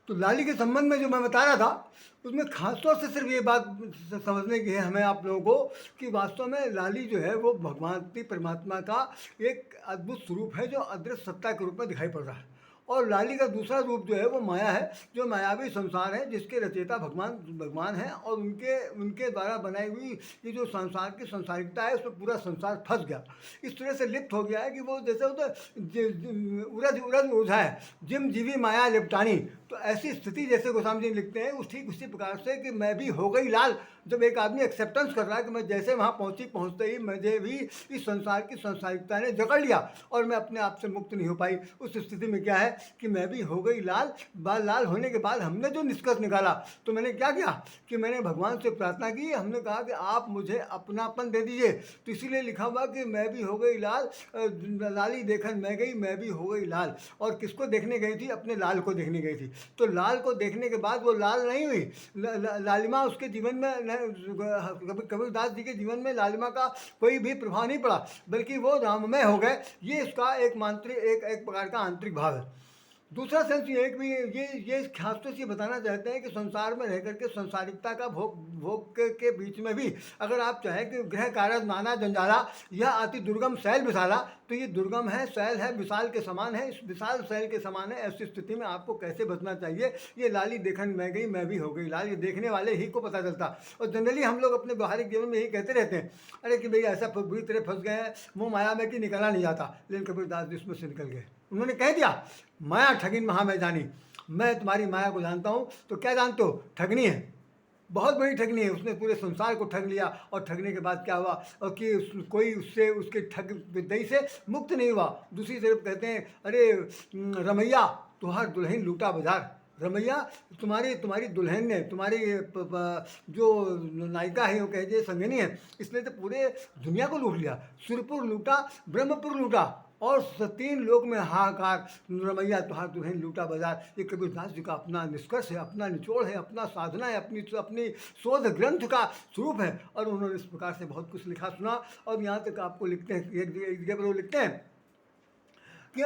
तो लाली के संबंध में जो मैं बता रहा था, उसमें खास तौर से सिर्फ ये बात समझने की है हमें आप लोगों को कि वास्तव में लाली जो है वो भगवान की परमात्मा का एक अद्भुत स्वरूप है जो अदृश्य सत्ता के रूप में दिखाई पड़ रहा है। और लाली का दूसरा रूप जो है वो माया है, जो मायावी संसार है, जिसके रचयिता भगवान भगवान हैं, और उनके उनके द्वारा बनाई हुई ये जो संसार की संसारिकता है, उसमें पूरा संसार फंस गया, इस तरह से लिप्त हो गया है कि वो जैसे होता उरज उरज उलझा है, जिम जीवी माया लिपटानी। तो ऐसी स्थिति जैसे गोस्वामी जी लिखते हैं उस ठीक उसी प्रकार से कि मैं भी हो गई लाल, जब एक आदमी एक्सेप्टेंस कर रहा है कि मैं जैसे वहाँ पहुँचते ही मुझे भी इस संसार की संसारिकता ने जकड़ लिया और मैं अपने आप से मुक्त नहीं हो पाई। उस स्थिति में क्या है कि मैं भी हो गई लाल। लाल होने के बाद हमने जो निष्कर्ष निकाला, तो मैंने क्या किया कि मैंने भगवान से प्रार्थना की, हमने कहा कि आप मुझे अपनापन दे दीजिए। तो इसीलिए लिखा हुआ कि मैं भी हो गई लाल, लाली देखन मैं गई, मैं भी हो गई लाल। और किसको देखने गई थी? अपने लाल को देखने गई थी। तो लाल को देखने के बाद वो लाल नहीं हुई, लालिमा उसके जीवन में, कबीरदास जी के जीवन में लालिमा का कोई भी प्रभाव नहीं पड़ा, बल्कि वो राममय हो गए। ये इसका एक मांत्रिक एक प्रकार का आंतरिक भाव है। दूसरा सेंस ये भी ये खास तौर से बताना चाहते हैं कि संसार में रह करके संसारिकता का भोग के बीच में भी अगर आप चाहें कि ग्रह कारक नाना जंजाला, यह अति दुर्गम शैल विशाला, तो ये दुर्गम है, शैल है, विशाल के समान है, इस विशाल शैल के समान है। ऐसी स्थिति में आपको कैसे बचना चाहिए, ये लाली देखन मैं गई, मैं भी हो गई लाल, ये देखने वाले ही को पता चलता। और जनरली हम लोग अपने व्यवहारिक जीवन में यही कहते रहते हैं, अरे कि भाई ऐसा बुरी तरह फंस गए हैं, मुँह माया में कि निकलना नहीं जाता। लेकिन कबीरदास जी उसमें से निकल गए। उन्होंने कह दिया, माया ठगिन महा मैं जानी, मैं तुम्हारी माया को जानता हूँ। तो क्या जानते हो? ठगनी है, बहुत बड़ी ठगनी है। उसने पूरे संसार को ठग लिया, और ठगने के बाद क्या हुआ, और कि कोई उससे उसके ठग विद्यई से मुक्त नहीं हुआ। दूसरी तरफ कहते हैं, अरे रमैया तुहार दुल्हन लूटा बाजार, रमैया तुम्हारी दुल्हन ने, तुम्हारी जो नायिका है, वो कहे संगिनी है, इसने तो पूरे दुनिया को लूट लिया। सुरपुर लूटा, ब्रह्मपुर लूटा, और 3 लोक में हाहाकार, रमैया तुहार दुल्हन लूटा बाजार। ये कबीरदास जी का अपना निष्कर्ष है, अपना निचोड़ है, अपना साधना है, अपनी शोध ग्रंथ का स्वरूप है। और उन्होंने इस प्रकार से बहुत कुछ लिखा सुना। और यहाँ तक आपको लिखते हैं, एक जगह पर वो लिखते हैं कि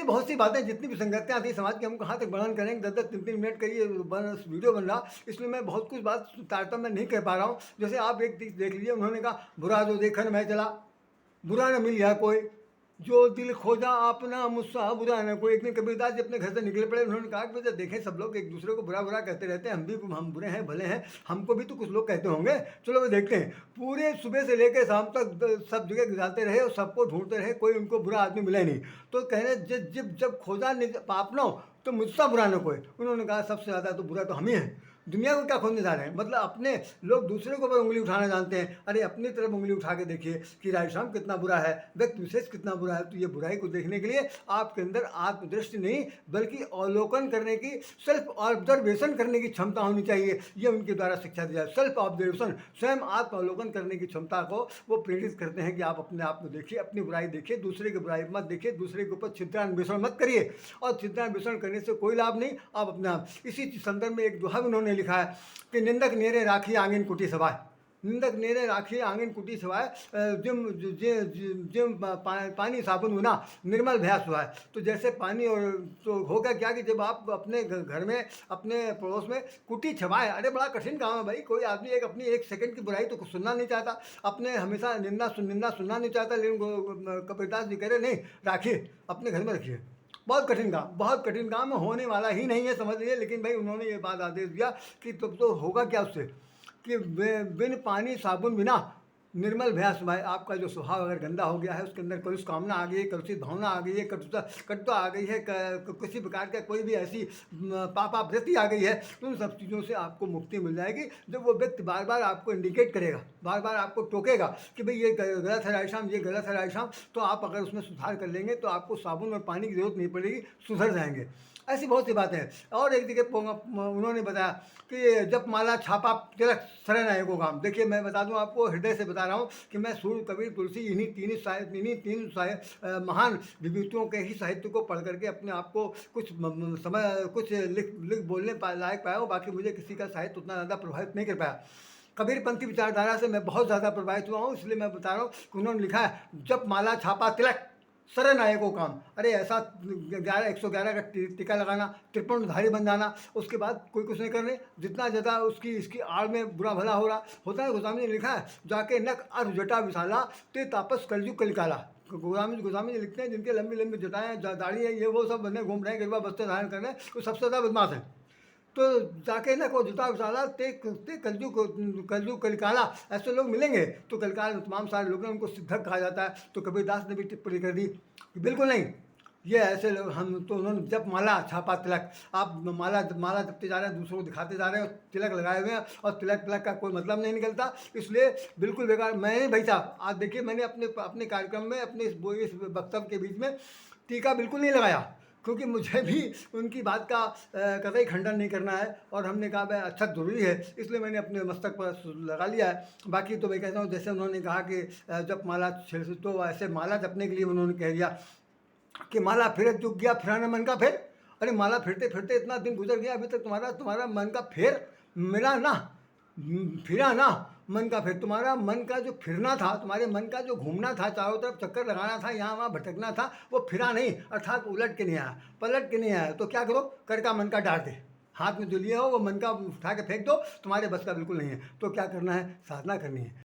बहुत सी बातें, जितनी भी संगतियाँ थी समाज की, हम कहाँ तक वर्णन करेंगे, 10-10 3-3 मिनट का ये वीडियो बन रहा, इसलिए मैं बहुत कुछ बात तारतम्य नहीं कह पा रहा हूँ। जैसे आप एक चीज़ देख लीजिए, उन्होंने कहा, बुरा जो देखन मैं चला, बुरा न मिल गया कोई, जो दिल खोजा अपना मुस्सा बुरा न कोई। एक दिन कबीरदास जी अपने घर से निकले पड़े। उन्होंने कहा कि देखें, सब लोग एक दूसरे को बुरा बुरा कहते रहते हैं, हम बुरे हैं, भले हैं, हमको भी तो कुछ लोग कहते होंगे, चलो वो देखते हैं। पूरे सुबह से लेकर शाम तक सब जगह जाते रहे और सबको ढूंढते रहे, कोई उनको बुरा आदमी मिला नहीं। तो कहने जब खोजा अपना तो मुझसा बुरा न कोई। उन्होंने कहा, सबसे ज़्यादा तो बुरा तो हम ही हैं, दुनिया को क्या खोजने जा रहे हैं। मतलब अपने लोग दूसरे को ऊपर उंगली उठाना जानते हैं, अरे अपनी तरफ उंगली उठा के देखिए कि रायश्याम कितना बुरा है, व्यक्ति विशेष कितना बुरा है। तो ये बुराई को देखने के लिए आपके अंदर आत्मदृष्टि नहीं, बल्कि अवलोकन करने की, सेल्फ ऑब्जर्वेशन करने की क्षमता होनी चाहिए। ये उनके द्वारा शिक्षा दी जाए। सेल्फ ऑब्जर्वेशन, स्वयं आत्म अवलोकन करने की क्षमता को वो प्रेरित करते हैं कि आप अपने आप को देखिए, अपनी बुराई देखिए, दूसरे की बुराई मत देखिए, दूसरे के ऊपर छिद्रान्वेषण मत करिए। और छिद्रान्वेषण करने से कोई लाभ नहीं, आप अपने आप। इसी संदर्भ में एक दोहा उन्होंने लिखा है कि निंदक नेरे राखी आंगन कुटी सभाए, निंदक नेरे राखी आंगन कुटी सभाए, जिम जिम पानी साबुन बिना निर्मल भया सुहाए। तो जैसे पानी, और तो होगा क्या कि जब आप अपने घर में, अपने पड़ोस में कुटी छवाए, अरे बड़ा कठिन काम है भाई। कोई आदमी अपनी 1 सेकंड की बुराई तो कुछ सुनना नहीं चाहता, अपने हमेशा निंदा सुनना नहीं चाहता। लेकिन कबीरदास जी कह रहे नहीं, राखिए, अपने घर में रखिए। बहुत कठिन काम होने वाला ही नहीं है, समझ लीजिए। लेकिन भाई उन्होंने ये बात आदेश दिया कि तब तो होगा क्या उससे, कि बिन पानी साबुन बिना निर्मल भया स्वभाव। आपका जो स्वभाव अगर गंदा हो गया है, उसके अंदर कलुष कामना आ गई है, कलुषित भावना आ गई है, कटुता आ गई है, किसी प्रकार का कोई भी ऐसी पापावृत्ति आ गई है, तो उन सब चीज़ों से आपको मुक्ति मिल जाएगी। जब वो व्यक्ति बार बार आपको इंडिकेट करेगा, बार बार आपको टोकेगा कि भाई ये गलत है रायश्याम, ये गलत है रायश्याम, तो आप अगर उसमें सुधार कर लेंगे तो आपको साबुन और पानी की जरूरत नहीं पड़ेगी, सुधर जाएंगे। ऐसी बहुत सी बातें हैं। और एक जगह उन्होंने बताया कि जब माला छापा तिलक शरण आए को काम। देखिए, मैं बता दूं आपको, हृदय से बता रहा हूं कि मैं सूर्य, कबीर, तुलसी, इन्हीं तीन महान विभूतियों के ही साहित्य को पढ़ करके अपने आप को कुछ समय कुछ लिख बोलने लायक पाया हूँ। बाकी मुझे किसी का साहित्य उतना ज़्यादा प्रभावित नहीं कर पाया। कबीरपंथी विचारधारा से मैं बहुत ज़्यादा प्रभावित हुआ हूँ, इसलिए मैं बता रहा हूँ कि उन्होंने लिखा है, जब माला छापा तिलक शरण आए को काम। अरे ऐसा 111 का टीका लगाना, त्रिपुंडधारी बन जाना, उसके बाद कोई कुछ नहीं करने, जितना ज़्यादा उसकी इसकी आड़ में बुरा भला हो रहा होता है। गोस्वामी ने लिखा है, जाके नक अर्ध जटा विशाला ते तापस कलयुग कलिकाला। गोस्वामी जी लिखते हैं, जिनके लंबी लंबी जटाएं दाढ़ी है, ये वो सब बने घूम रहे हैं, गिरवा बस्ते धारण कर रहे हैं, वो सबसे ज़्यादा बदमाश है। तो जाके ना को जुटा विशाला ते कलयुग कलिकाला, ऐसे लोग मिलेंगे तो कलिकाल में तमाम सारे लोग हैं, उनको सिद्धक कहा जाता है। तो कबीरदास ने भी टिप्पणी कर दी कि बिल्कुल नहीं, ये ऐसे लोग हम तो उन्होंने जब माला छापा तिलक, आप माला माला जपते जा रहे हैं, दूसरों को दिखाते जा रहे हैं, और तिलक लगाए हुए हैं, और तिलक तिलक का कोई मतलब नहीं निकलता, इसलिए बिल्कुल बेकार। मैं भाई साहब आज देखिए, मैंने अपने अपने कार्यक्रम में अपने इस वक्तव्य के बीच में टीका बिल्कुल नहीं लगाया, क्योंकि मुझे भी उनकी बात का कतई खंडन नहीं करना है, और हमने कहा भाई अच्छा ज़रूरी है, इसलिए मैंने अपने मस्तक पर लगा लिया है। बाकी तो मैं कहता हूँ, जैसे उन्होंने कहा कि जब माला छेड़ से, तो ऐसे माला जपने के लिए उन्होंने कह दिया कि माला फिर चुक गया फिराना मन का फेर। अरे माला फिरते फिरते इतना दिन गुजर गया, अभी तक तुम्हारा तुम्हारा मन का फेर मिला ना, फिरा ना मन का फेर। तुम्हारा मन का जो फिरना था, तुम्हारे मन का जो घूमना था, चारों तरफ चक्कर लगाना था, यहाँ वहाँ भटकना था, वो फिरा नहीं, अर्थात उलट के नहीं आया, पलट के नहीं आया। तो क्या करो, कर का मन का डाल दे, हाथ में जो लिया हो वो मन का उठा के फेंक दो, तुम्हारे बस का बिल्कुल नहीं है। तो क्या करना है, साधना करनी है।